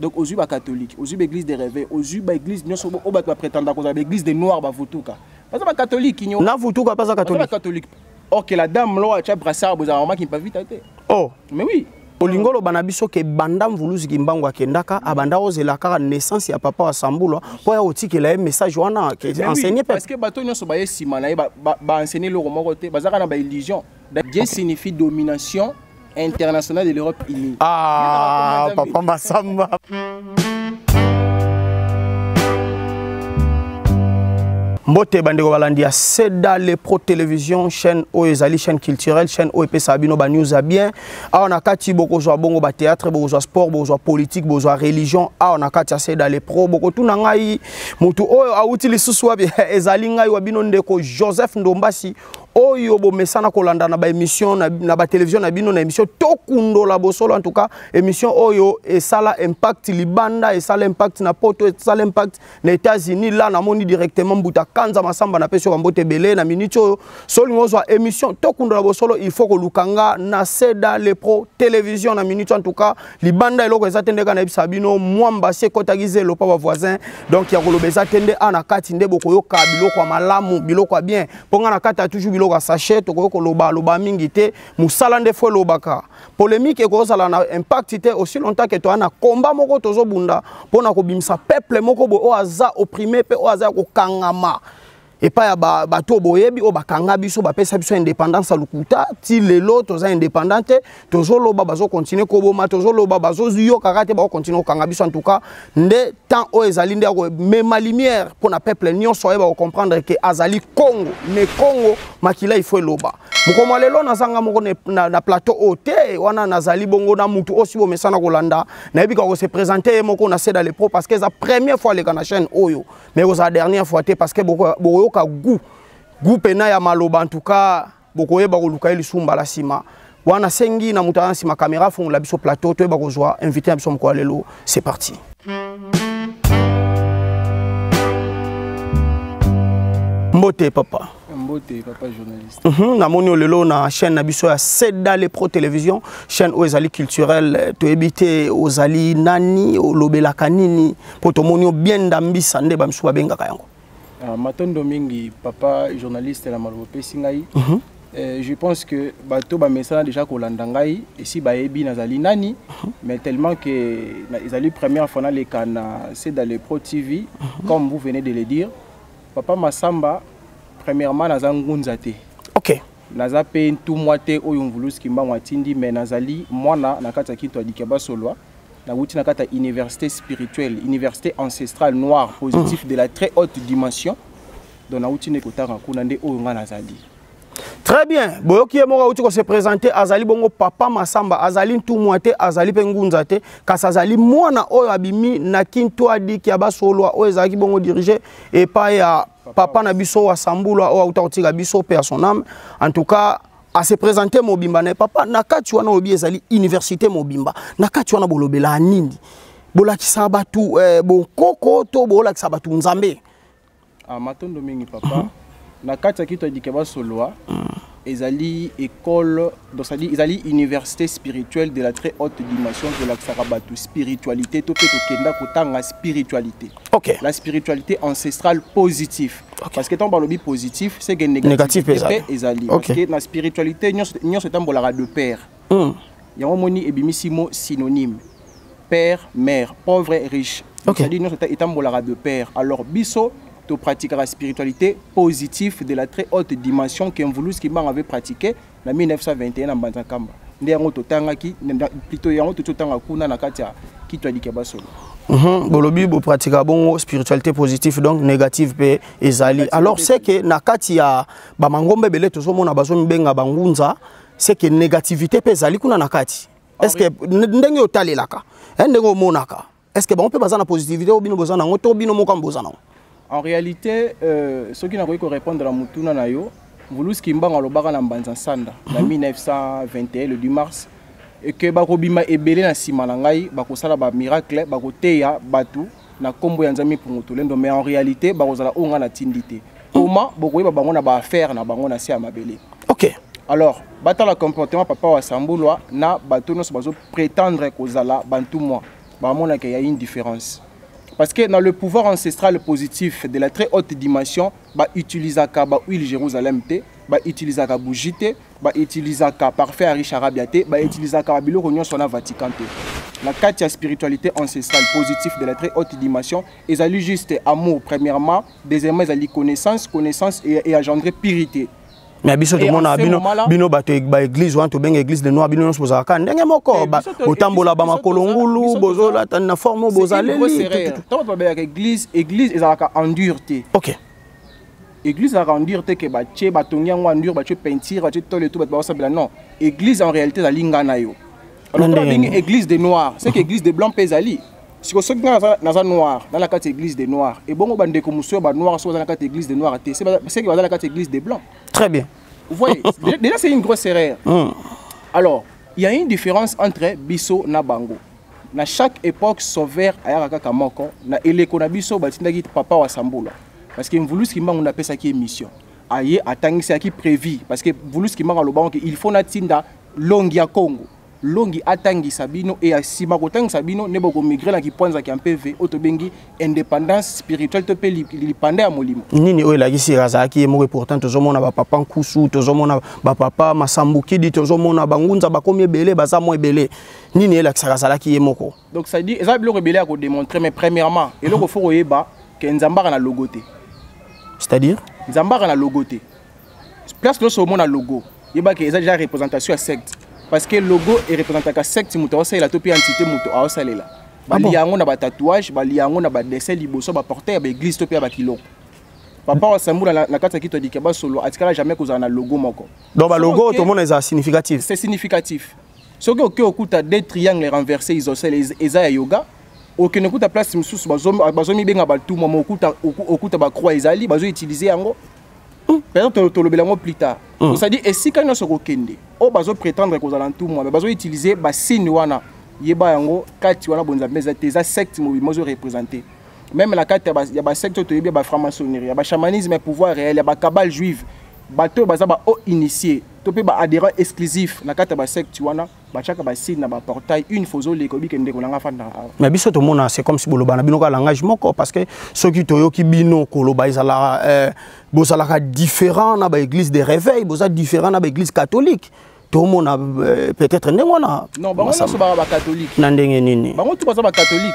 Donc aux yeux catholiques, aux yeux église des réveils, aux yeux église nous sommes au bas prétendant qu'on a l'église des noirs bavutuka. Parce que catholique ils na vutuka pas catholique. Or que la dame là a brassard vous avez qui pas vite été. Oh, mais oui. Olingolo banabiso ke bandam vuluzi kimbango akendaka abanda ozela kaka naissance ya papa wa Sambulwa po ya otikela message wana ke enseigner parce que bato nyonso ba yesima na ba enseigner le romo côté bazaka na ba illusion. Dieu signifie domination internationale de l'Europe unie. Ah, papa Masamba. Mbote bandeko balandia Seda le Pro Télévision chaîne Oezali chaîne culturelle chaîne OEP Sabino ba news a bien a on a kati boko zo bongo ba théâtre boko zo sport boko zo politique boko zo religion a on a kati Seda le Pro boko tuna ngai mutu oyo auti lisusu wa ezali ngai wa bino ndeko Joseph Ndombasi oyo bo mesana kolanda na ba émission na ba télévision na bino na émission tokundo la bosolo en tout cas émission oyo et sala impact libanda et sala impact na poto et sala impact na États-Unis là na moni directement Mbuta Kanza Masamba na peso Mbote Belé na minute oyo solingo zo émission tokundo la bosolo il faut ko lukanga na Seda le Pro Télévision na minute en tout cas libanda eloko ezatendeka na bisabino mwamba se kotagize lo pa voisin donc ya kolobeza tende ana kati nde boko yoka biloko ya malamu biloko bien ponga na kata toujours loba sachet toko loba loba mingi te musala nde fo lobaka polémique ko sala na impact te aussi longtemps que toi na combat moko tozo bunda pona ko bimisa peuple moko bo o aza opprimé pe o aza ko kangama et pas ya bato boyebi o bakanga biso ba pesa biso indépendance à lukuta ti lelo toza indépendante tozo loba bazo continuer ko boma tozo loba bazo yo kakate ba continuer ko kanga biso en tout cas nde temps o ezali nde ko même lumière pour na peuple nyonso ba comprendre que azali Congo ne Congo makila il faut loba mukoma lelo na sanga moko na plateau hôtel wana nazali bongo na mutu aussi bo mesana kolanda na yebi ko se présenter moko na Seda le Pro parce que c'est la première fois les kana chaîne oyo mais c'est la dernière fois parce que boko ka gu pena ya maloba en tout cas boko yeba ko luka elisumba la sima wana sengi na mutana sima caméra fond la biso plateau to ba ko joa invité biso mko lelo c'est parti. Mbote papa. Mbote papa journaliste. Na moni lelo na chaîne na biso ya Seda le Pro Télévision chaîne Oezali culturelle to ebité ozali nani olobela kanini poto moni bien ndambisa nde ba msuba benga kayango. Matondo mingi papa journaliste la malope singai. Je pense que bato ba message déjà kolanda ngai et si ba ebi nazali nani mais tellement que nazali première fois na les kana Seda le Pro TV comme vous venez de le dire. Papa Masamba, premièrement, naza ngunza te. Ok. Naza pe tout moite oyo mvulusi kimba mwatindi mais nazali mwana nakata kinto adikaba solwa. Na wuti nakata université spirituelle, université ancestrale noire positif de la très haute dimension. Donc na wuti nekotanga kuna nde oyo nga nazali. Très bien. Boyoki emoka uti ko se présenter azali bongo papa Masamba azali tout moite azali pe ngunza te kasa azali mwana oyo abimi na kinto adiki ya basolwa oyo ezaki bongo diriger et pas ya papa na biso wa Sambulwa oyo utakotika biso pe à son âme en tout cas à se présenter mobimba na papa na kati wana obi ezali université mobimba na kati wana bolobela nini bolakisa batu bon koko to bolakisa batu nzambe matondo mingi papa na kati kito dikeba solwa ezali école donc ça dit ezali université spirituelle de la très haute dimension de la Sarabatu spiritualité to pe to kenda kotanga spiritualité. OK. La spiritualité ancestrale positive. Okay. Parce que tant balobi positif c'est que négatif ezali. Okay. Parce que la spiritualité nyon se tambola de père. Yango moni ebimisimo synonyme. Père, mère, pauvre et riche. Okay. C'est-à-dire nyon se tambola de père. Alors biso to pratiquer la spiritualité positive de la très haute dimension que Mvulus qui avait pratiqué en 1921 à Banzakamba. Ndeyango totangaki plutôt yango totanga kuna na katia ki to dikeba solo. Bolobi bo pratika bon spiritualité positive donc négative pe ezali. Alors c'est que na katia ba mangombe belé tozo mona bazo mbenga bangunza c'est que négativité pe ezali kuna na kati. Est-ce que ndenge otalelaka ndenge omonaka est-ce que on peut baza na positivité ou bino boza na ngoto bino moka mboza na. En réalité, ceux qui n'ont pas répondre à la Mutuna Nayo, Voulous Kimbang alobaka na Mbanza Sanda, en 1921, le 10 mars, et que Bakobima est belé na Simanangai, Bakosala ba miracle, Bakoteya, Batu, na Kombo Yanzami pour Mutulendo, mais en réalité, Bakosala Onga na Tindité. Comment Bokoye Babangona ba affaire na Bangona Sia Mabele. Ok. Alors, bata la comportement papa wa Sambulwa, na Batu nos bazo prétendre Kozala, Bantu moi. il y a une différence. Parce que dans le pouvoir ancestral positif de la très haute dimension, bah utilisaka bah huile Jérusalem té, bah utilisaka bougie té, bah utilisaka parfait à riche Arabia té, bah utilisaka bilo rognon sona Vatican té. La quatrième spiritualité ancestrale positive de la très haute dimension, ils allaient juste amour premièrement, deuxièmement ils allaient connaissance et engendrer purité. Mais biso to mona bino bato ba église wan to benga église de noir bino so za ka ndenge moko ba otambola ba makolongulu bozola tan na forme bozaleli to ba ba église ezalaka en dureté. OK. Église ezalaka en dureté que ba tche ba tongia ngwa ndur ba tche peinture ba tche tole tout ba sabela non. Église en réalité za lingana yo. Alors to benga église de noir, c'est que église de blanc pesali. Si vous avez noir dans la carte église des noirs et bon bande comme monsieur ba noir soit dans la carte église des noirs c'est que dans la carte église des blancs. Très bien. Vous voyez, déjà c'est une grosse erreur. Alors, il y a une différence entre biso na bango. Na chaque époque sauveur ayaka kamoko na eleko na biso batindaki papa wa sambula parce que voulu ce qui m'a on appelle ça qui est mission. Aye atangisa qui prévu parce que voulu ce qui m'a loba il faut na tinda longi ya Congo. Longi atangi sabino et asima kotangi sabino ne boko migrer na ki ponza ki MPV otobengi indépendance spirituelle to pe li pande ya molimo nini oyo la kisi razaki mo pourtant tozomona ba papa nkusu tozomona ba papa masambuki di tozomona bangunza bakomi ebele baza mo ebele nini ela kisakazala ki yemoko donc ça dit ça bilo rebelle à ko démontrer mais premièrement et le faut oyeba que nzambara na logoté c'est-à-dire nzambara na logoté place lo so mona logo yeba que ça déjà représentation à secte. Parce que le logo est représenté à secte, c'est la topie entité muto a osalela. Baliango na ba tatouage, baliango na ba dessin liboso ba porter ba église topia ba kilo. Papa wa Sambula na kata ki to di keba solo atikala jamais ko za na logo moko. Donc ba logo tout le monde est significatif. C'est significatif. Ce que okuta des triangles renversés isocèles eza yoga. Aucune okuta place msusu bazomi benga ba tout moment okuta ba croix ezali bazo utiliser yango. Peut-être que le plus tard. C'est-à-dire, et si quand on se rekende, on va prétendre que vous allez tout moi, mais utiliser les signes wana, yeba yango, kati wana bonza meza teza secte mouvement représenté. Même la carte il y a ba secte to yeba ba franc-maçonnerie, il y a ba chamanisme pouvoir réel, il y a ba cabale juive, bateau baza ba haut initié, to pe ba adhérent exclusif, la carte ba secte wana, ba chaka ba signe na ba portail une fozo le kobi kende ko langa fanda. Mais biso to mona c'est comme si boloba na bino ka langage moko parce que ceux qui to yo ki bino koloba izala bozalaka différent na ba église de réveil, boza différent na ba église catholique. Tout le monde peut-être ndengona. Non, bango so ba catholique. Na ndenge nini? Bango tout ba catholique.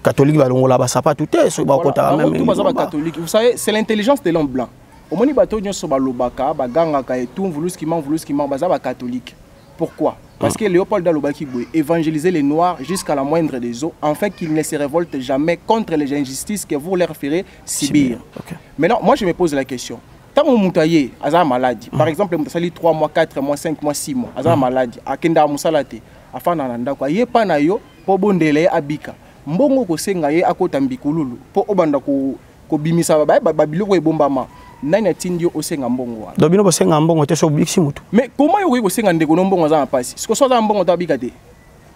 Catholique ba longola ba sapatu te so ba kota même. Tout ba catholique. Vous savez, c'est l'intelligence de l'homme blanc. Au moni bato nyoso ba lobaka, ba gangaka et tout voulu ce qui manque baza ba catholique. Pourquoi? Parce que Léopold Dalobaki boy évangéliser les noirs jusqu'à la moindre des eaux, afin qu'ils ne se révoltent jamais contre les injustices que vous leur ferez subir. Okay. Maintenant, moi je me pose la question. Tant que Moutaye a maladie, par exemple, Moussali 3 mois, 4 mois, 5 mois, 6 mois, a maladie, a Kenda Moussalate, a Fananda, quoi, yé panayo, po bondele abika. Mbongo ko senga ye akota mbikululu, po obanda ko bimisa babilo ko bombama. Nani atindio osenga mbongo wa. Dobino bosenga mbongo te so biksi mutu. Mais comment yo ko senga ndeko mbongo za pasi? Siko so za mbongo tabika te.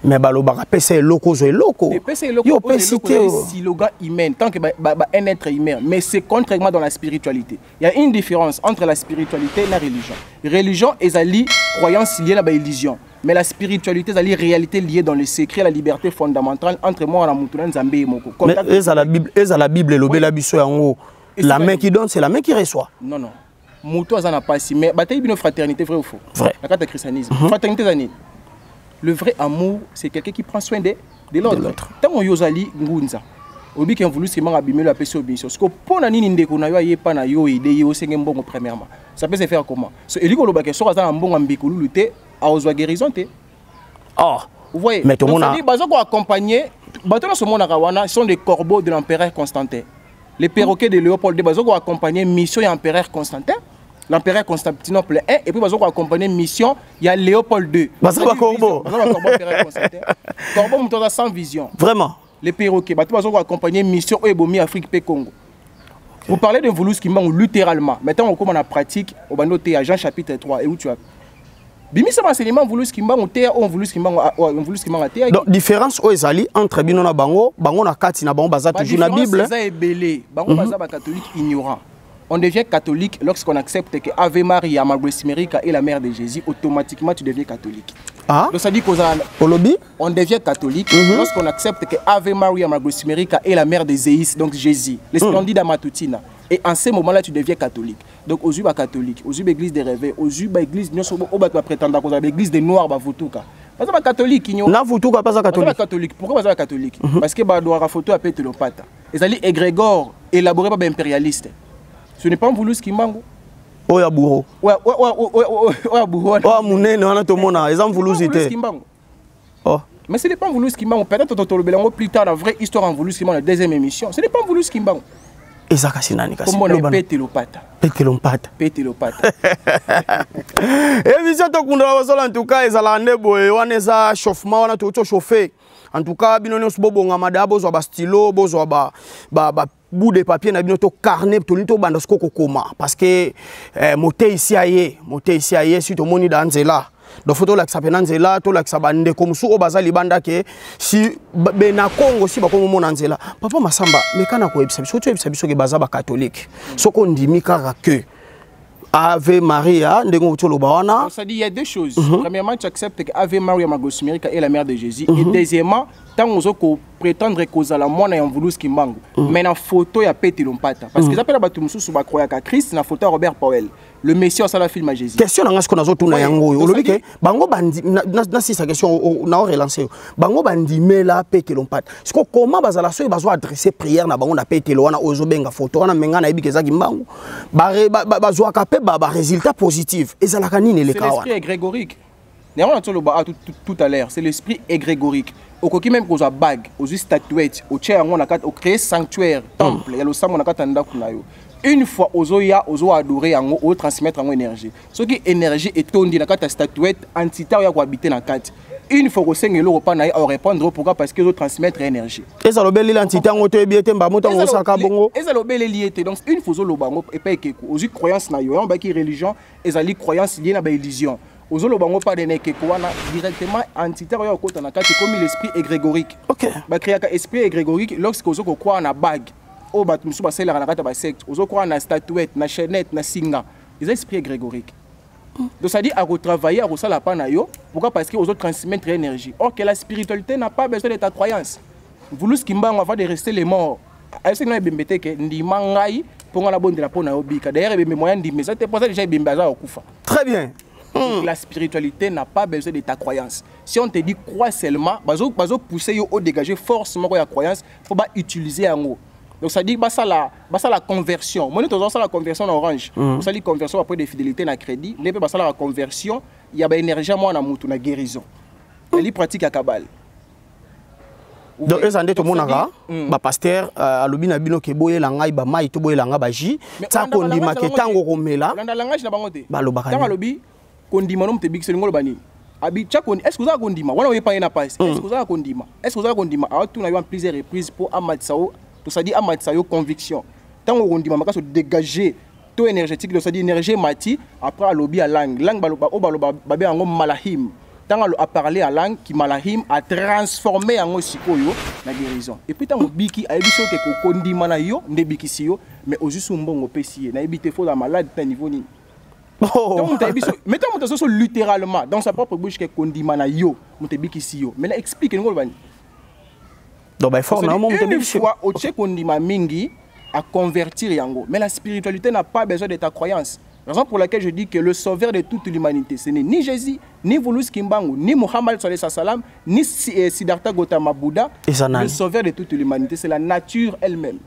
Mais balobaka pese loko zo loko. Yo pesité slogan humain tant que un être humain, mais c'est contrairement dans la spiritualité. Il y a une différence entre la spiritualité et la religion. Religion est ali croyance liée à la religion, mais la spiritualité est ali réalité liée dans le secret, la liberté fondamentale entre moi et la mutuna nzambe et moko. Mais est à la Bible lobela biso yango. La main qui donne, c'est la main qui reçoit. Non, non. Mouto azana pas si, mais bataille bino fraternité, vrai ou faux? Vrai. La carte de christianisme. Fraternité zani. Le vrai amour, c'est quelqu'un qui prend soin de l'autre. Tant on yozali ngunza. Obi qui a voulu se abîmer la personne bien sûr. Parce que pour nani ndeko na yo ayepa na yo ide yo senge mbongo premièrement. Ça peut se faire comment? Ce eliko lo bake so azana mbongo mbikulu luté a ozwa guérison te. Oh. Vous voyez? Mais tout le monde a dit bazo ko accompagner bato so mona kawana sont des corbeaux de l'empereur Constantin. Les perroquets de Léopold II ont accompagné mission de l'empereur Constantin, l'empereur Constantinople 1, et puis ils ont accompagné mission il y a Léopold II. Corbeau. Corbeau sans vision. Vraiment. Les perroquets, ils ont accompagné mission Ebomi Afrique P Congo. Vous parlez de voulous qui manque littéralement. Maintenant on commence à pratique au banoté à Jean chapitre 3 et où tu as bimi sama enseignement voulu ce qui m'a monté on voulu ce qui m'a donc différence au ezali entre bino na bango na kati na bango baza toujours la Bible ça est belé bango baza ba catholique ignorant. On devient catholique lorsqu'on accepte que Ave Maria, Maria est la mère de Jésus, automatiquement tu deviens catholique. Ah. Donc ça dit qu'on on devient catholique lorsqu'on accepte que Ave Maria Magosumerica est la mère de Zéis, donc Jésus, le splendide à Matutina. Et en ce moment-là, tu deviens catholique. Donc aux Uba catholique, aux Uba église des réveils, aux Uba église, nous sommes prétendant qu'on a l'église des noirs, Bavutouka. Parce que catholique, ils n'ont pas catholique. Pourquoi pas catholique? Parce que bah doit photo à péter le pata. Et ali égrégore élaboré par impérialiste. Ce n'est pas un voulu ce qui manque. Oya bourreau. Ouais bourreau. Oh mouné non na to mona, ils ont voulu citer. Oh. Mais ce n'est pas un voulu ce qui manque. Peut-être que tu le plus tard la vraie histoire en voulu ce qui manque la deuxième émission. Ce n'est pas un voulu ce qui manque. Ezaka sinani kasi. Comment on péter le pata. Péter le pata. Péter le pata. Émission to kunda wasala en tout cas ezala ndebo wana eza chauffement wana to chauffer. En tout cas bino nyonso bobonga madabo zo ba stylo bozo ba bout de papier na bino to carnet to lito banda skoko koma parce que moté ici aye si to moni dans nzela. Donc photo la xapena nzela to la xabande comme sou bazali banda ke si be na Congo si ba ko mona nzela papa Masamba mais kana ko ebisa biso to ebisa biso ke baza ba catholique soko ndimi kaka que Ave Maria ndengo tolo bawana. Ça dit il y a deux choses. Premièrement, tu acceptes que Ave Maria Magosumerica est la mère de Jésus et deuxièmement, tant on prétendre que la moine est en voulu ce qui manque. Mais la photo ya pété lompata parce que j'appelle batu mususu ba croya ka Christ na photo Robert Powell. Le Messie ça la film à Jésus. Question na ngasko nazo tuna yango. Olobi ke bango bandi na si sa question na relancer. Bango bandi mela pété lompata. Siko comment bazala so bazo adresser prière na bango na pété lo wana ozo benga photo wana menga na ibikeza ki mbangu. Bazo akape ba résultat positif. Ezalaka nini le kawa. C'est l'esprit égrégorique. Tout à l'heure, c'est l'esprit égrégorique. Au coquille même qu'on a bague, aux statuettes, au tiers on a créé sanctuaire, temple, il y a le sang on a katanda kunayo. Une fois aux oya, aux adorer en haut, transmettre en énergie. Ce qui énergie est tondi na kata statuette, entité ou ya ko habiter na kati. Une fois que 5 € repas na à répondre pourquoi parce que ils transmettre énergie. Et ça lobeli l'entité en auto biete mba moto ngo saka bongo. Et ça lobeli liété donc une fois zo lobango et pas que aux croyances na yo, on ba ki religion, et ça li croyance liée na ba illusion. Aux olobango pas de nekekwana directement entité ya kota na kati comme l'esprit égrégorique. OK. Ba créer ka esprit égrégorique lorsque ozo ko croire na bague. O ba musu ba sela na kata ba secte, ozo croire na statuette, na chaînette, na singa. Les esprits égrégoriques. Donc ça dit à retravailler à resala pa na yo, pourquoi parce que aux autres transmettre énergie. Or que la spiritualité n'a pas besoin de ta croyance. Voulu ce qui m'a avant de rester les morts. Est-ce que nous bembete que ndima ngai pour la bonne de la pona obika. D'ailleurs bembe moyen ndime ça te pose déjà bembaza okufa. Très bien. La spiritualité n'a pas besoin de ta croyance. Si on te dit crois seulement, bazo pousser yo au dégager forcément la croyance, faut pas utiliser en haut. Donc ça dit basa la conversion. Moi nous ça la conversion en orange. Ça dit conversion après des fidélités na crédit, les basa la conversion, il y a ba énergie moi na mutu na guérison. Elle pratique à Kabbalah. Donc les andé to monaka ba pasteur alobi na bino ke boye la ngai ba mai to boye la nga ba ji ta kondima ke tango komela. Dans la langage na bango te. Ba lobaka. Tango alobi kondima no mte bikiseli ngolo bani abi tchakoni est-ce que vous avez kondima wana we pa na passe est-ce que vous avez kondima est-ce que vous avez kondima a tout na yo en plusieurs reprises pour amatsao tout ça dit amatsao conviction tant kondima maka se dégager taux énergétique donc ça dit énergie mati après à lobby à langue baloba o baloba babe ngo malahim tant a parler à langue qui malahim a transformé en sikoyo na guérison et puis tant biki a ebiso ke kondima na yo ndebikisi yo mais ojusu mbongo pesier na ebité fo la malade ta niveau ni. Donc, mettons littéralement dans sa propre bouche que condiment na yo, mutebikisi yo. Maintenant explique nous bani. Donc ben fort normalement une fois au tché condiment mingi à convertir yango. Mais la spiritualité n'a pas besoin de ta croyance. Raison pour laquelle je dis que le sauveur de toute l'humanité, ce n'est ni Jésus, ni Voulous Kimbangu, ni Mohammed sallallahu alayhi wa sallam, ni Siddhartha Gautama Bouddha. Le sauveur de toute l'humanité, c'est la nature elle-même.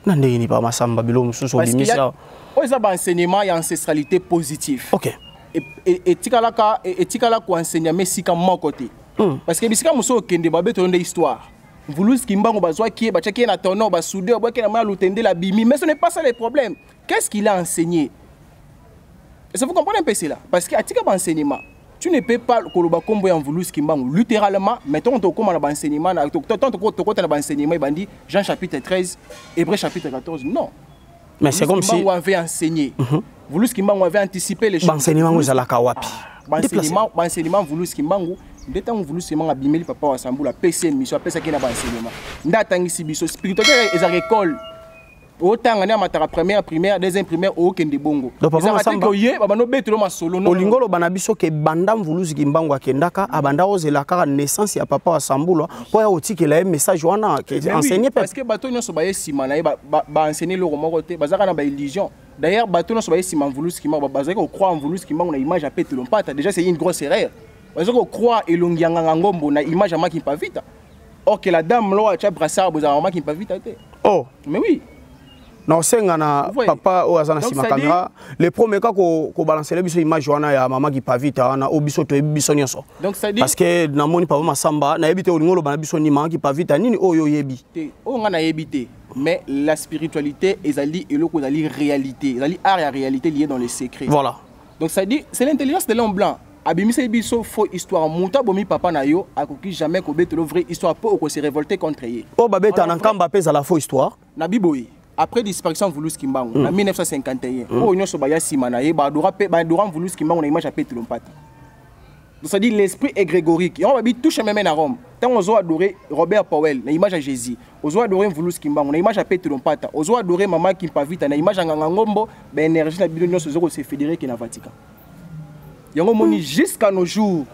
Nande ni pas Masamba bilo mususu limisa. Il y a un enseignement et ancestralité positive. OK. Et tikala ko enseignement sika mon côté. Parce que bisika muso kende babe to histoire. Voulous kimbango bazwa ki ba tchaki na tono ba soudé ba ke na ma lutende la bimi mais ce n'est pas ça le problème. Qu'est-ce qu'il a enseigné? Et ça vous comprenez un peu cela parce que atika ba enseignement. Tu ne peux pas koloba kombo en Voulous kimbango littéralement mettons to comme na ba enseignement na to na ba enseignement bandi Jean chapitre 13 Hébreux chapitre 14 non. Mais c'est comme si on avait enseigné. Voulous Kimbangu avait anticipé les choses. Enseignement vous ala kawapi. Enseignement Voulous Kimbangu, dès temps Voulous Kimbangu abimeli papa wa Sambula PC mission après ça qui na enseignement. Ndatangisi biso spiritualité et ça récolte. Autant on a première primaire, deuxième primaire, aucun de bongo. Donc papa Masamba, Olingolo banabiso ke bandam vuluzi kimbango akendaka abanda ozela kaka naissance ya papa wa Sambulwa po ya otiki la message wana ke enseigner parce que bato nyonso ba yesima na ba enseigner le moko te bazaka na ba illusion. D'ailleurs bato nyonso ba yesima vuluzi kimbango bazaka croire en vuluzi kimbango na image à Peter Lompata, déjà c'est une grosse erreur. Bazaka croire elongianga ngombo na image à Maki Pavita. Or que la dame là a brassard bozaka Maki Pavita te. Oh, mais oui. Non, c'est un papa ou azana si ma caméra. Le premier cas qu'on balance les biso image wana ya maman qui pas vite ana obiso to biso nyonso. Donc ça dit parce que na moni papa Masamba na ebité olingolo bana biso ni maman qui pas vite nini oyo yebi. O ngana yebité mais la spiritualité ezali eloko ezali réalité, ezali art ya réalité liée dans les secrets. Voilà. Donc ça dit c'est l'intelligence de l'homme blanc. Abimisa biso faux histoire muta bomi papa na yo akoki jamais ko betelo vraie histoire pour ko se révolter contre yé. O babeta na kamba pesa la faux histoire. Na biboyi. Après disparition de Vuluzi Kimbangu, en 1951, on a eu Simana, et Vuluzi Kimbangu, on a image à Peter Lompata. Donc ça dit l'esprit égrégorique. On va toucher même à Rome. Tant on a adoré Robert Powell, on a image à Jésus. On a adoré Vuluzi Kimbangu, on a image à Peter Lompata. On a adoré Maman Kimpavita, on a image à Ngangombo, ben énergie na bidon nyonso zoko se fédéré qui na Vatican. Yango moni jusqu'à nos jours,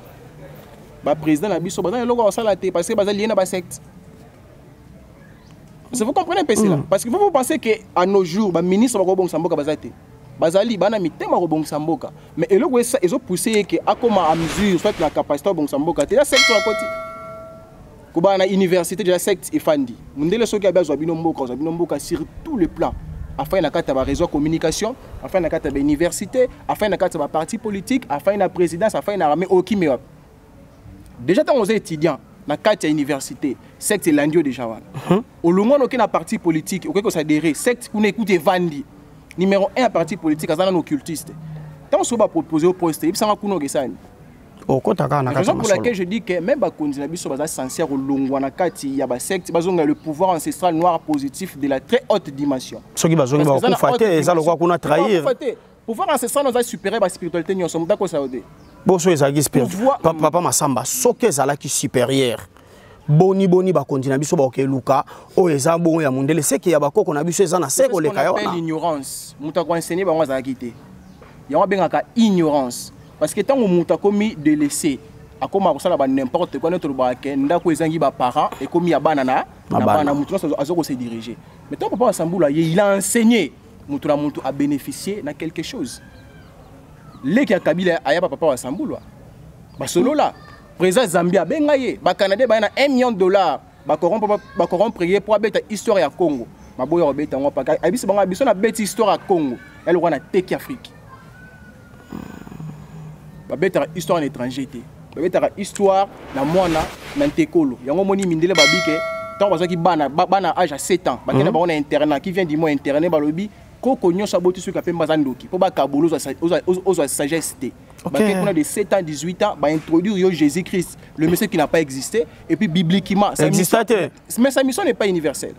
ba président na biso bazana loko osala te parce que bazali lié na ba secte. Vous comprenez un peu cela? Parce que vous pensez qu'à nos jours, le ministre Robong Samboka Bazate, Bazali, Banami, Tema Robong Samboka, mais ils ont poussé que, à comment à mesure, soit la capacité de Robong Samboka, c'est la secte à côté. Kuba na université de la secte Efandi. Mundele soki abazo Abinomboka sur tous les plans. Afin na kata ba réseau communication, afin na kata ba université, afin na kata ba parti politique, afin na présidence, afin na armée okimé. Déjà tant aux étudiants. Na kati ya université secte landio déjà wana au longo no na parti politique okeko s'adhérer secte kuna écoute vandi numéro 1 parti politique azana no occultiste tant so ba proposer au poste et bisanga kuna okesani okotaka na kati raison pour laquelle je dis que même ba konzi na biso baza sincère au longo na kati ya ba secte bazonga le pouvoir ancestral noir positif de la très haute dimension soki bazonga ba kufaté ezalo kwa kuna trahir pouvoir ancestral nous a supéré ba spiritualité nyonso mutako saode. Boso ezaki spirituel. Papa Masamba, soke ezalaki supérieur. Boni ba kontina biso ba keluka o eza bongo ya mundele seki ya bakoko na biso eza na seko le kayo na. L'ignorance. Muta ko enseigner bango ezalaki te. Yango bengaka ignorance parce que tant muta komi délaissé akoma kosala ba n'importe quoi notre ba ke ndako ezangi ba parents et komi ya bana na bana mutu azoko se diriger. Mais tant Papa Masamba il a enseigné mutu na mutu a bénéficier na quelque chose. Les qui a Kabila aya papa wa Sambulwa. Ba solo là, président Zambia bengaye, ba Canada ba na $1 million, ba corrompre pour abeta histoire ya Congo. Ma boya obeta ngo pa abisi banga biso na beti histoire ya Congo. Elle wana teki Afrique. Ba beta histoire en étranger té. Ba beta histoire na mwana na ntekolo. Yango moni mindele ba bike, tant bazo ki bana âge à 7 ans. Ba kena ba on internat qui vient du mot internet ba lobi. Koko nyosa boti suka pe mbazandoki po ba kabolo aux sagesse té. Parce qu'on a de 7 ans 18 ans ba introduire Jésus-Christ, le Messie qui n'a pas existé et puis bibliquement ça existait. Mais sa mission n'est pas universelle.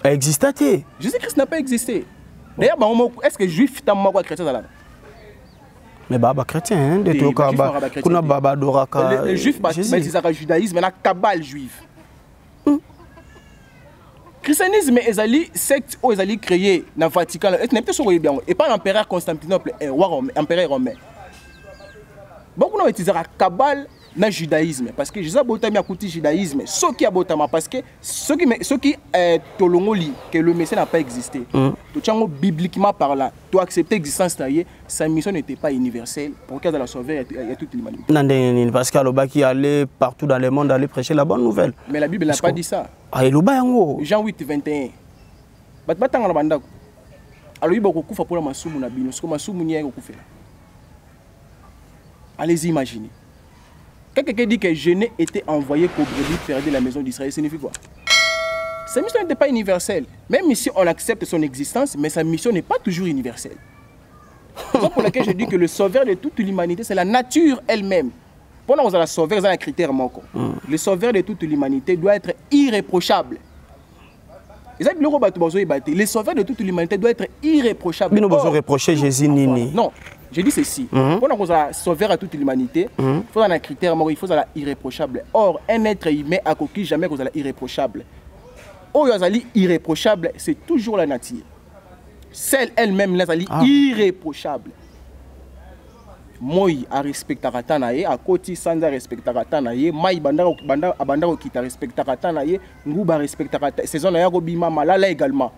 Existait. Jésus-Christ n'a pas existé. D'ailleurs est-ce que juif tam moko chrétien là? Mais baba chrétien de to ka ba kuna baba doraka. Les juifs ba c'est judaïsme mais la cabale juive. Christianisme ezali secte ou ezali créé dans Vatican et pas l'empereur Constantinople et empereur romain. Beaucoup n'ont utilisé la cabale dans le judaïsme parce que Jésus a botamé à côté judaïsme, ce qui a botamé parce que ce qui est tolongoli que le Messie n'a pas existé. Tout ça bibliquement parlant, tu accepter l'existence taillée, sa mission n'était pas universelle pour qu'elle la sauver à toute l'humanité. Non, parce qu'Alobaki allait partout dans le monde aller prêcher la bonne nouvelle. Mais la Bible n'a pas dit ça. Jean 8, 21. Alors il beaucoup kufa pour la masumu na bino, comme masumu nié kufa. Allez-y imaginer. Quelqu'un dit que je n'ai été envoyé pour faire la maison d'Israël, signifie quoi? Sa mission n'était pas universelle. Même si on accepte son existence, mais sa mission n'est pas toujours universelle. C'est pour laquelle je dis que le sauveur de toute l'humanité, c'est la nature elle-même. Pendant que la sauveur, c'est un critère manquant. Le sauveur de toute l'humanité doit être irréprochable. Le sauveur de toute l'humanité doit être irréprochable. Mais nous devons reprocher Jésus Nini. Non, je dis ceci. Pendant qu'on a sauveur à toute l'humanité, il faut un critère, il faut être irréprochable. Or, un être humain a coquille jamais qu'on soit irréprochable. Oyazali irréprochable, c'est toujours la nature. Celle elle-même, l'azali irréprochable. Moi, a respectera tanaye, à côté Sanza respectera tanaye, Mai banda okita respectera tanaye, Nguba respectera saison na Bima Malala également.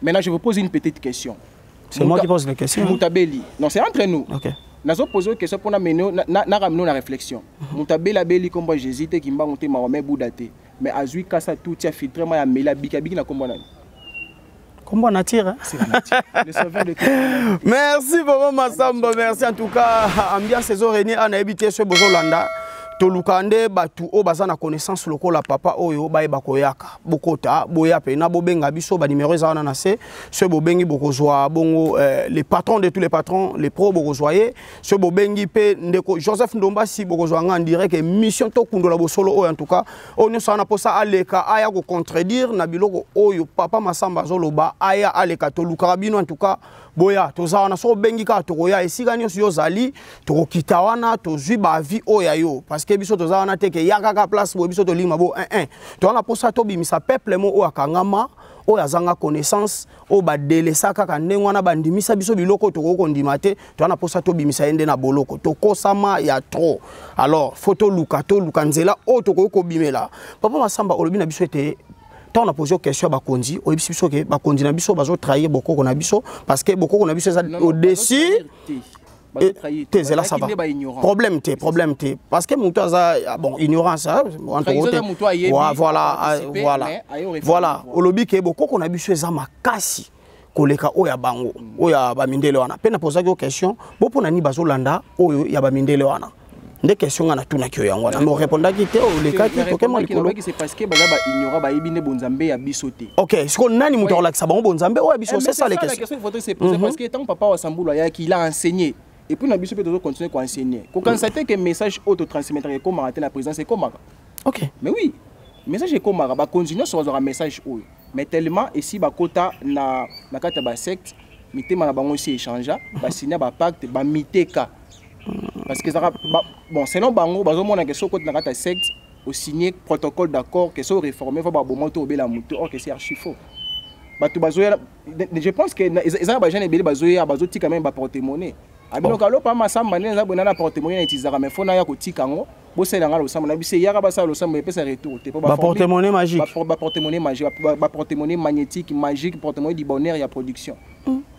Maintenant, je vous pose une petite question. C'est moi qui pose la question. Moutabeli. Non, c'est entre nous. OK. Nous avons posé une question pour nous ramener la réflexion. Moutabeli comme moi j'hésite qui m'a monté ma boudate. Mais Azui Kassa tout a filtré moi mela bikabiki na combo na. Combo nature. C'est la nature. Le sauveur de tout. Merci Papa Massamba, merci en tout cas ambiance saison réunie en habité ce Bozolanda. Tolukande batu o baza na connaissance lokola papa oyo bayeba koyaka bokota boya pe na bobenga biso ba numéro za na se ce bobengi bokozwa bongo les patrons de tous les patrons les pros bokozwaye ce bobengi pe ndeko Joseph Ndomba si bokozwa en direct mission to kundola bosolo oyo en tout cas onyo sana posa aleka aya ko contredire na biloko oyo Papa Massamba zoloba aya aleka toluka bino en tout cas boya tozawana so bengi ka tokoya esika nyoso yozali tokokita wana tozwi ba vie oya yo parce que biso tozawana teke yakaka place bo biso tolima bo to wana posa to bimisa peuple mo o akangama o yazanga connaissance o ba delesa kaka ndengwana bandimisa biso biloko tokoko ndima te to wana posa to bimisa ende na boloko tokosama ya trop alors photo luka nzela o tokoko bimela Papa Massamba olobi na biso ete on a posé une question à Bakondi, on a dit que Bakondi n'a pas besoin de trahir beaucoup qu'on a biso parce que beaucoup qu'on a biso au-dessus. T'es là ça va. Problème t'es parce que muto za bon ignorance voilà au lobby que beaucoup qu'on a biso za makasi koleka oya bango oya ba mindele wana pena poser une question bopo na ni bazolanda oyo ya ba mindele wana. Des questions à tout nakyo yango na me répondre qui te o le cas qui Pokémon likolo c'est parce que baza ba ignora ba yebine bonzambe ya bisoté. OK, ce qu'on nani muto la ça ba bonzambe o ya biso c'est ça les questions. La question il faudrait se poser parce que tant papa wa Sambula ya qui l'a enseigné et puis na biso peut continuer à enseigner. Ko constater que message auto transmettre comme rater la présence c'est comme OK. Mais oui, message est comme ba continuer sur un message o. Mais tellement ici ba kota na kata ba secte, mitema na bango aussi échanger, ba signer ba pacte, ba miteka. Parce que ça bon selon bango bazo mona que so côté na kata secte au signer protocole d'accord que so réformer va ba bomoto obela muto or que c'est archi faux. Batu bazo je pense que ils ba jeune ebele bazo ya bazo tika même ba porte-monnaie. Abino kalo pa Massamba neza bona porte-monnaie na tizaka mais fona ya ko tika ngo bo sela ngalo sama na bise yaka ba sa lo sama epesa retour te ba porte-monnaie magique. Ba porte-monnaie magique, ba porte-monnaie magnétique magique, porte-monnaie du bonheur ya production.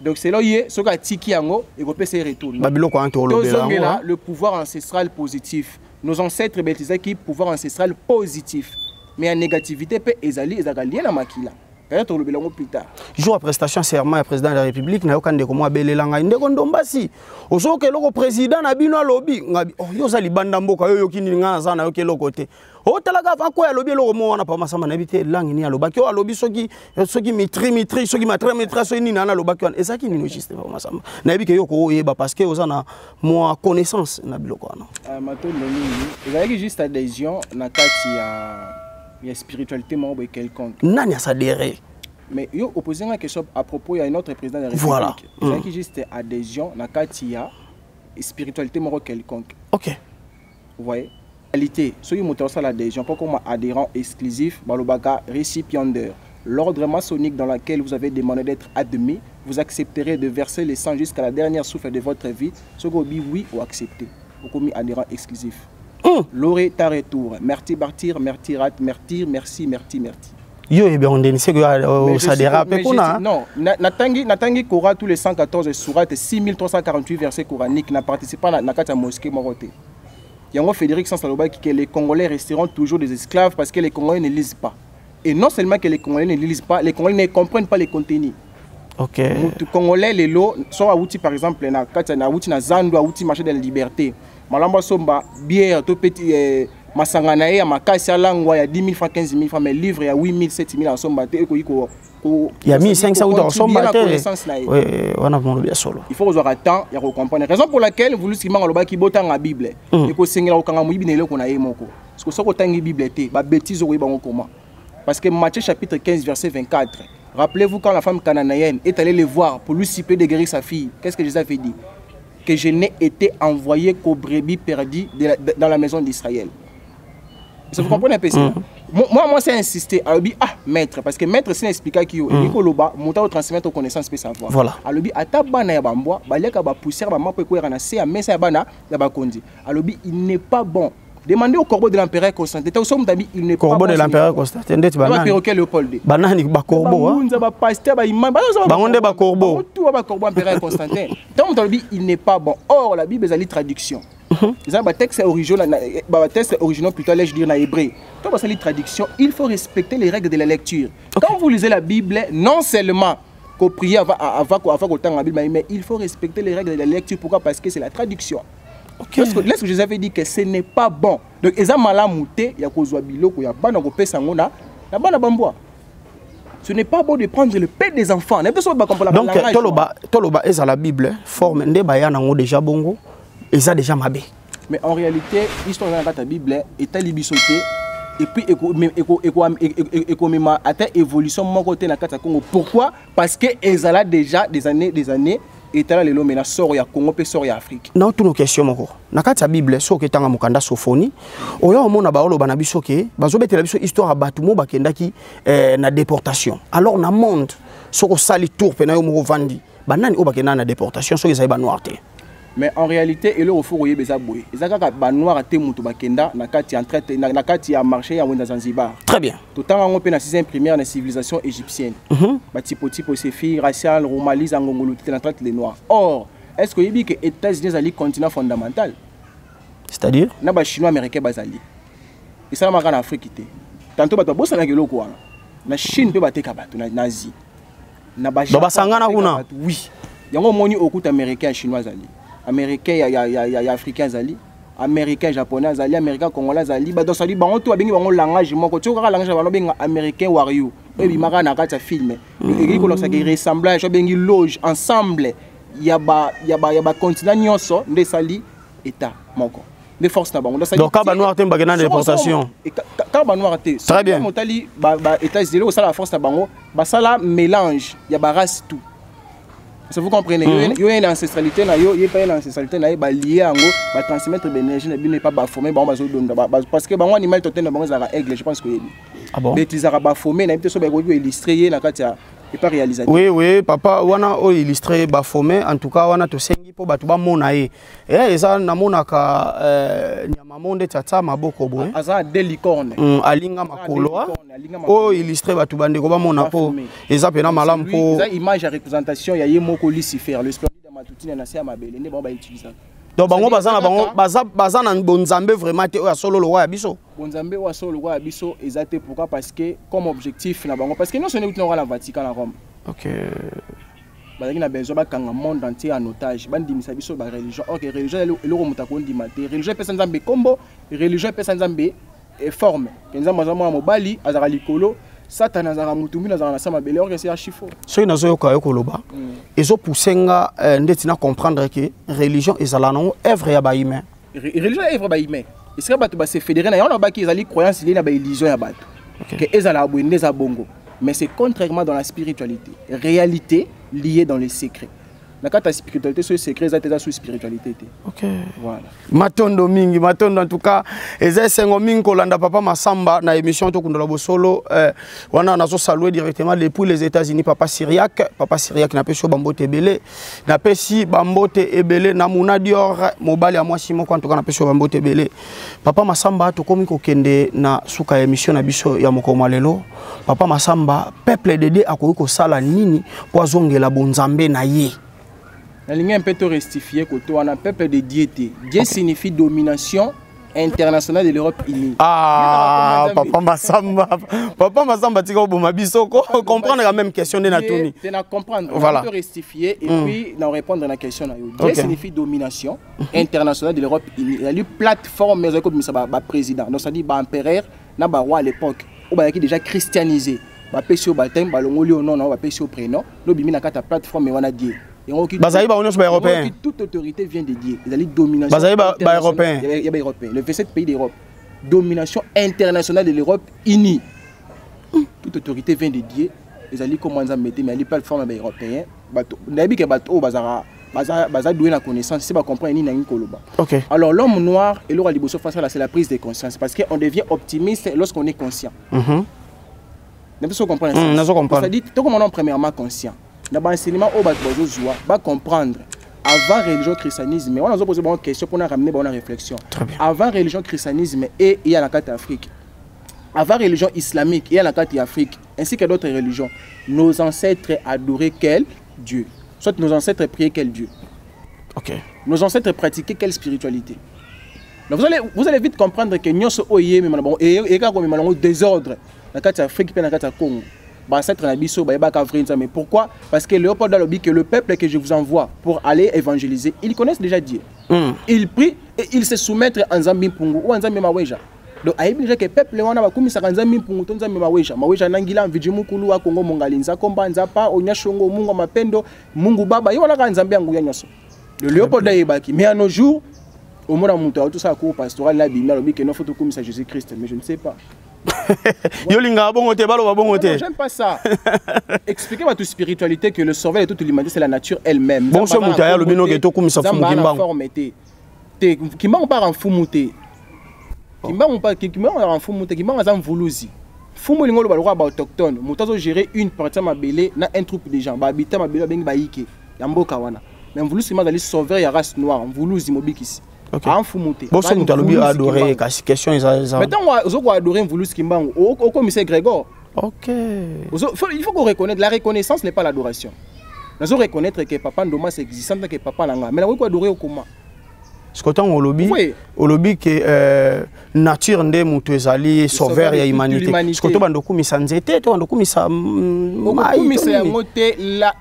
Donc c'est là ce qu'a tiki yango et ko pesa retour. Le pouvoir ancestral positif. Nos ancêtres bêtisaient qui pouvoir ancestral positif. Mais en négativité peut ezali ezakalié na makila. Peut-être le bilan plus tard. Jour à prestation serment à président de la République na yokande ko mo belelanga ndeko Ndombasi. Ozo ke loko président na bino lobby ngabi oh yo zali banda mboka yo yokini ngana sana yoke lokote. O talaga fa ko ya lobby loko mo wana pa Massamba na bité langi ni alobaki o lobby soki mitri soki matra so ni na lobaki wana ezaki ni juste pa Massamba. Na bité yo ko yeba parce que ozana mo connaissance na biloko wana. Matondo nini ezalaki juste adhésion na kati ya spiritualité membre quelconque. Nani a s'adhérer. Mais yo opposé une question à propos il y a un autre président de la République. Voilà. C'est qui juste adhésion na katia spiritualité membre quelconque. OK. Vous voyez? Réalité, ceux qui montent ça l'adhésion pas comme adhérent exclusif, balobaka récipiendaire. L'ordre maçonnique dans lequel vous avez demandé d'être admis, vous accepterez de verser le sang jusqu'à la dernière souffle de votre vie. Ce que oui ou accepter. Vous commis adhérent exclusif. L'oré ta retour. Merci Bartir, merci Rat, merci. Yo et bien on dit que ça dérape kuna. Non, natangi kora tous les 114 sourates 6348 versets coraniques n'a participé à na kata mosquée moroté. Yango Frédéric Sansaloba qui que les Congolais resteront toujours des esclaves parce que les Congolais ne lisent pas. Et non seulement que les Congolais ne lisent pas, les Congolais ne comprennent pas les contenus. OK. Les Congolais les lots sont à outil par exemple na kata na outil na Zando à outil marché de la liberté. Malamba somba bière tout petit masangana ya makasi ya langwa ya 10 000 francs 15 000 francs mais livre ya 8 000 7 000 en somba te ko il y a 1500 ou en somba te oui on a bien solo il faut avoir temps ya comprendre raison pour laquelle vous lui simanga loba ki botanga la bible et ko sengela ko kanga mo ibine le ko na ye moko parce que soko tangi bible te ba bêtise ko yibango comment parce que Matthieu chapitre 15 verset 24 rappelez-vous quand la femme cananéenne est allée le voir pour lui supplier de guérir sa fille qu'est-ce que Jésus avait dit que je n'ai été envoyé qu'aux brebis perdues dans la maison d'Israël. Vous comprenez un peu ça? moi c'est insister. Alors, maître, parce que maître, c'est expliqué qu'il y a un koloba, monter au transmettre aux connaissances, peut savoir. Voilà. Alors, atabana ya bamboa, baleka ba poussière, ba mapo ko yana se mais ça bana ya ba kondi. Alors, il n'est pas bon. Demandez au corbeau de l'empereur Constantin. Il n'est pas bon. Corbeau de l'empereur Constantin. Tu vas perroquet Léopold. Banani ba corbeau. Ba ba pasteur ba imam. Ba onde ba corbeau. Tout ba corbeau empereur Constantin. Donc il n'est pas bon. Or la Bible est une traduction. Ça ba texte original plutôt allais-je dire en hébreu. Donc c'est une traduction, il faut respecter les règles de la lecture. Quand vous lisez la Bible, non seulement qu'au prier avant qu'au temps la Bible, mais il faut respecter les règles de la lecture. Pourquoi? Parce que c'est la traduction. Okay. Lorsque je vous avais dit que ce n'est pas bon. Donc, ils ont mal à mouter, il y a cause biloko, il y a ban au pesangona, la ban à bamboa. Ce n'est pas bon de prendre le paix des enfants. Donc, toloba est à la Bible, forme de bayan déjà bongo, et ça déjà mabé. Mais en réalité, l'histoire de la Bible est à libisoté. Et puis, économiquement, atteint évolution mon côté na kata Congo. Pourquoi? Parce que ils ont déjà des années. Et là, les hommes sort ya Congo pe sort ya Afrique. Na toutes nos questions moko. Na kata Bible so ke tanga mukanda sophonie. Oya omona ba olo bana biso ke bazobetela biso histoire batu mo bakendaki na déportation. Alors na monde so ko sali tour pe na yo mo vandi. Banani o bakenda na déportation so ezai ba noir te. Mais en réalité, il faut que les aboués. Les Agaka noirs à Temutu Bakenda, Nakati a marché à Wenda Zanzibar. Très bien. Tout le temps, on peut dans la 6e primaire de la civilisation égyptienne. Tipo ces filles raciales, romalise, angongolo, qui traite les noirs. Or, est-ce que les États-Unis sont un continent fondamental? C'est-à-dire? Les Chinois américains bazali. Et ça, en Afrique. Tantôt, tu as beau s'en quoi. La Chine peut battre les nazis. Oui. Il y a un moni au coup américain et chinois. Américains, il y a africains, américains, japonais, américains, congolais, donc ça dit bon tout bien bon langage mon côté au langage bien américain wario et puis mara na kata film et que lorsque il ressemblage bien loge ensemble il y a ba continent nyonso nde sali état moko de force na bango donc kaba noir temba na déportation kaba noir te très bien motali ba États-Unis au sala force na bango ba sala mélange il y a ba race tout. Vous comprenez, il y a une ancestralité, il y a une ancestralité, il y a lié à un transmettre l'énergie, il n'est pas bafomé, parce que les animaux sont aigle, je pense que les ils sont bafomé, ils sont illustrés, ils ne pas réalisé. Oui, papa, on a illustré bafomé, en tout cas, on a tout sengi pour batuba monae. Et ça, na monaka nyamamonde tata maboko boy. Asa des licornes. Alinga makoloa. Oh, illustré batubande ko ba mona po. Et ça pena malam po. Ça image à représentation, il y a yemoko Lucifer, le splendide de Matutine na sia mabele, ne ba utiliser. Donc bango baza na bonzambe vraiment te o solo lo wa biso. Bonzambe o solo lo wa biso exacté pourquoi parce que comme objectif na bango parce que nous sommes dans la Vatican à Rome. OK. Bazaki na besoin ba kanga monde entier en otage. Bandi misabiso ba religion. OK, religion le remonta ko ndima te. Religion pesa nzambe kombo, religion pesa nzambe forme. Kenza mazamo mobali azara likolo. Satan azara mutumbi azara na sama bele or c'est archifo. So ina zo yoka yokoloba. Ezo poussenga ndetina comprendre que religion ezala na œuvre ya ba humain. Religion œuvre ba humain. Il serait batu ba se fédérer na yona ba ki ezali croyance liée na ba illusion ya batu. Que ezala abwende za bongo. Mais c'est contrairement dans la spiritualité. Réalité liée dans les secrets. Quand ta spiritualité sur les secrets, ça t'aide sur la spiritualité. Ok. Voilà. Matondo mingi, matondo en tout cas. Et c'est sengo mingi kolanda papa Masamba na émission to kundola bosolo. Wana nazo saluer directement depuis les États-Unis papa Syriac na peso bambote ebele. Na pesi bambote ebele na muna dior mobali ya mwasi moko en tout cas na peso bambote ebele. Papa Masamba to komi ko kende na suka émission na biso ya mokoma lelo. Papa Masamba peuple de Dieu akoki ko sala nini po azongela bonzambe na ye. La ligne un peu restifiée côté on a peuple de Dieu. Dieu signifie domination internationale de l'Europe unie. Ah, papa Masamba tika boma biso ko comprendre la même question de Natuni. Tu na comprendre. Voilà. On peut restifier et puis na répondre à la question na yo. Dieu signifie domination internationale de l'Europe unie. Il y a eu plateforme mais comme ça ba président. Donc ça dit ba empereur na ba roi à l'époque. Ou ba qui déjà christianisé. Ba péché au baptême, ba longoli au nom, ba péché au prénom. No bimi na kata plateforme mais wana Dieu. Toute autorité vient de Dieu. Il y a une domination européenne. Il y a européen. Le 27 pays d'Europe. Domination internationale de l'Europe unie. Toute autorité vient de Dieu. Il y a une plateforme européenne. Il y a baza doué la connaissance, c'est pas comprendre ni nani koloba. OK. Alors l'homme noir et l'homme liboso face là, c'est la prise de conscience parce qu'on devient optimiste lorsqu'on est conscient. Vous comprenez ça? C'est-à-dire tout comme on est premièrement conscient. Dans l'enseignement au va comprendre avant religion christianisme, mais on a posé une question pour nous ramener une réflexion. Avant religion christianisme et il y a la carte Afrique. Avant religion islamique, il y a la carte Afrique, ainsi que d'autres religions. Nos ancêtres adoraient quel Dieu? Soit nos ancêtres priaient quel Dieu? OK. Nos ancêtres pratiquaient quelle spiritualité? Donc vous allez vite comprendre que nous sommes au désordre. La carte Afrique et la carte Congo. Mais pourquoi? Parce que Léopold a dit que le peuple que je vous envoie pour aller évangéliser, ils connaissent déjà Dieu. Ils prient et ils se soumettent en Zambie Pungu ou en Zambie Maweja. Donc, il y a que le peuple wana bakumisa Zambie Pungu to Zambie Maweja. Maweja nangila mvijimukulu wa Kongo mongalinza komba nzapa onyashongo mungu mapendo mungu baba yona ka Zambie nguya nyoso. Le Léopold a yebaki mais à nos jours au monde monta tout ça cour pastoral la Bible dit que non faut tout comme ça Jésus-Christ mais je ne sais pas. J'aime pas ça. Expliquez votre spiritualité que le sauveur de toute l'humanité c'est la nature elle-même. Bon ce moutaya le bino geto comme ça fumu kimbango. Kimbango pas en fumuté. Kimbango pas en fumuté, kimbango en vuluzi. Fumu lingolo ba roi ba autochtone, mutazo gérer une partie ma belé na un troupe de gens, ba habiter ma belé bengi ba yike. Ya mboka wana. Mais vuluzi ma dali sauveur ya race noire, vuluzi mobikisi. OK. Bon ce moutalobi adorer question maintenant on adorer vuluzi kimbango au commissaire Grégor. OK. Il faut qu'on reconnaisse la reconnaissance n'est pas l'adoration. Nous devons reconnaître que papa Ndoma c'est existant que papa Langa. Mais on doit adorer au comment? Ce que on lobby que nature ndé mutu ezali sauveur ya humanité. Ce que bando kumisa nzete to bando kumisa kumisa ya ngote la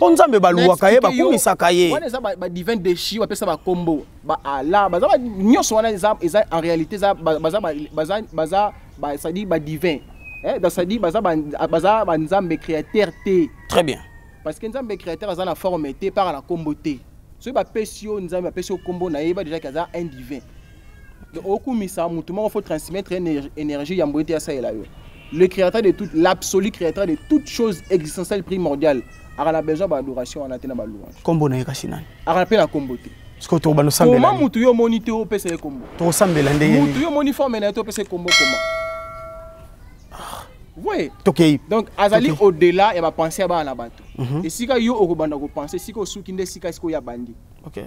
onzambe baluwa kaye ba kumisa kaye. Wana za ba divin déchi ba pesa ba combo ba ala ba za nyoso wana eza en réalité za baza ça dit ba divin. Dans ça dit baza nzambe créateur té. Très bien. Parce que nzambe créateur a la forme té par la comboté. Ce qui est nzambe apesio combo na yeba déjà kaza un divin. Donc au kumisa mutumo faut transmettre énergie ya mboité ya ça là. Le créateur de tout l'absolu créateur de toute chose existentielle primordiale a besoin d'adoration en atena ba louange. Combo na yekasina. A rappel la comboté. Ce que to bano sambela. Comment mutu yo monité au pese combo. To sambela ndenge. Mutu yo moni forme na to pese combo comment. Oui. Donc, azali au-delà, il va penser à la bateau. Et si vous avez pensé, si vous avez si vous avez bandi. OK.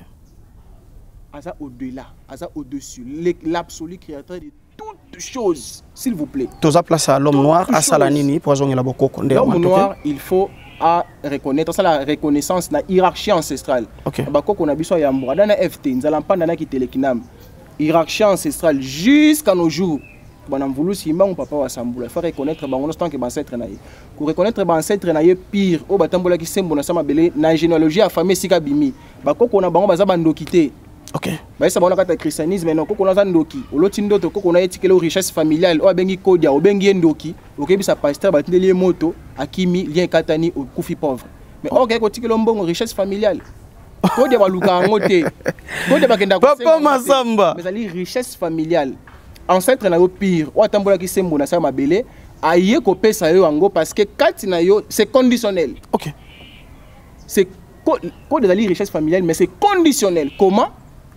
Aza au-delà, aza au-dessus, l'absolu créateur de toutes choses, s'il vous plaît. Toza place à l'homme noir, à Salanini, poison et la boko. L'homme noir, il faut reconnaître, ça la reconnaissance, la hiérarchie ancestrale. OK. Bako qu'on a besoin ya mbora, dans la FT, nous allons pas dans la qui télékinam. Hiérarchie ancestrale jusqu'à nos jours. Il faut reconnaître que ancêtre naïe. Pour reconnaître ancêtre naïe pire, au batambola qui semble sama belé na généalogie à famille sika bimi. Ba koko na bango baza bandokité. OK. Ba ça bonaka christianisme non koko na zandoki. Olotindo to koko na etikelo richesse familiale o bengi kodia o bengi ndoki. O kebi sa pasteur batindeli moto akimi lien katani au kufi pauvre. Mais o keko tikelo mbongo richesse familiale. Kodia baluka ngote. Kodia bakenda ko Papa Masamba. Mais ali richesse familiale. Ancêtre na yo pire o atambola ki sembo na sa mabele aye ko pesa yo ango parce que kati na yo c'est conditionnel. OK. C'est quoi de la richesse familiale mais c'est conditionnel. Comment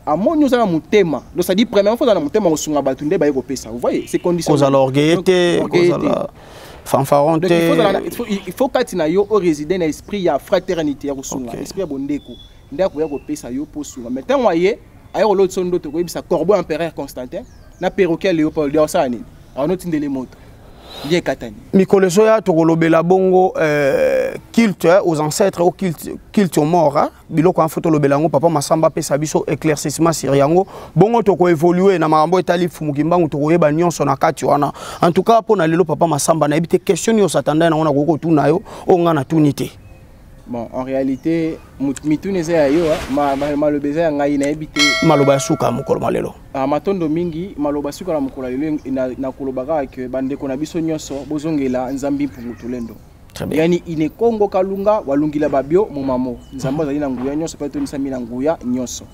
à mon nous avons mutema. Donc ça dit premièrement faut dans la mutema osunga batunde ba ko pesa. Vous voyez, c'est conditionnel. Cause à l'orgueilleté, cause à la fanfaronté. Il faut kati na yo résider dans esprit ya fraternité ya osunga, esprit ya bondeko. Ndako ya ko pesa yo posunga. Maintenant voyez ayo l'autre son d'autre ko bisa corbeau empereur Constantin. Na perroquet Léopold Osani a notre indélé moto lié katani mikoleso ya tokolobela bongo culte aux ancêtres au culte aux morts biloko en photo lobelango papa Masamba pesa biso éclaircissement sur yango bongo toko évoluer na makambo etali fumukimbangu tokoyeba nyonso na kati wana en tout cas pona lelo papa Masamba na ebite question yo satanda na ona koko tuna yo onga na tunité. Bon, en réalité, mituneze ayo malobeza ya ngai na ebité maloba suka mukolo malelo. Matondo mingi maloba suka na mukolo lelo na kolobaka ke bandeko na biso nyonso bozongela nzambi mpungu tulendo. Yani ine Kongo kalunga walungila babio momamo. Nzambo zali na nguya nyonso pa to nisami na nguya nyonso.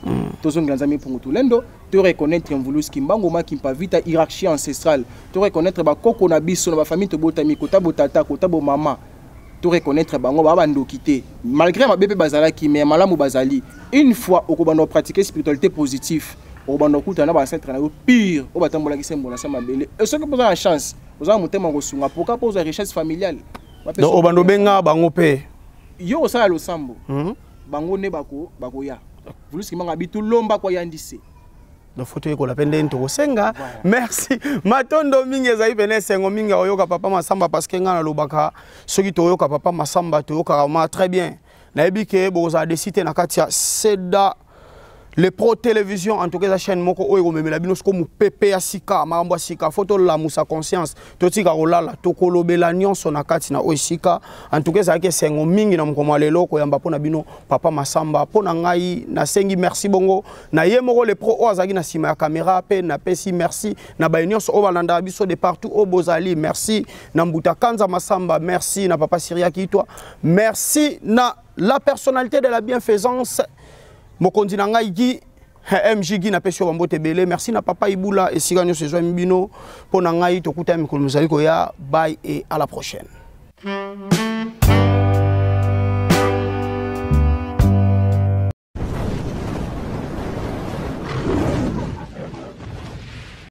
Tozongela nzambi mpungu tulendo, to reconnaître mvulusi kimbango makimpa vita hiérarchie ancestrale, to reconnaître ba koko na biso na ba famille to botami kota botata kota bo mama. to reconnaître bango ba bando quitter malgré ma bébé bazala qui mais malamu bazali une fois au bando pratiquer spiritualité positive au bando kutana ba centre na pire au batambola ki sembo na sama bele et ce que vous avez la chance vous avez motema ngosunga pourquoi pour la richesse familiale donc au bando benga bango pe yo ça lo sambo bango ne bako ya vulus ki manga bitu lomba kwa yandise la photo ko la pende nto senga merci matondo mingi ezai pene sengo mingi oyoka papa Masamba parce que nga na lobaka soki to yoka papa Masamba to yoka ma très bien na ebike boza décider na katia seda les pro télévision en tout cas la chaîne moko oyo memela bino sko mu pepe ya sika mambo sika photo la musa conscience to tika rolala to kolobela nyonso na kati na oisika en tout cas ça ke sengo mingi na mkomo lelo ko yamba pona bino papa Masamba pona ngai na sengi merci bongo na ye moko les pro ozaki na sima ya caméra pe na pesi merci na ba nyonso o balanda biso de partout au bozali merci na mbuta kanza Masamba merci na papa Syria kitwa merci na la personnalité de la bienfaisance Mokondi na ngai gi MJ gi na pesio bambote belé merci na papa Ibula et siganyo sezwa mbino pona ngai tokuta mikolo muzali ko ya bye et à la prochaine.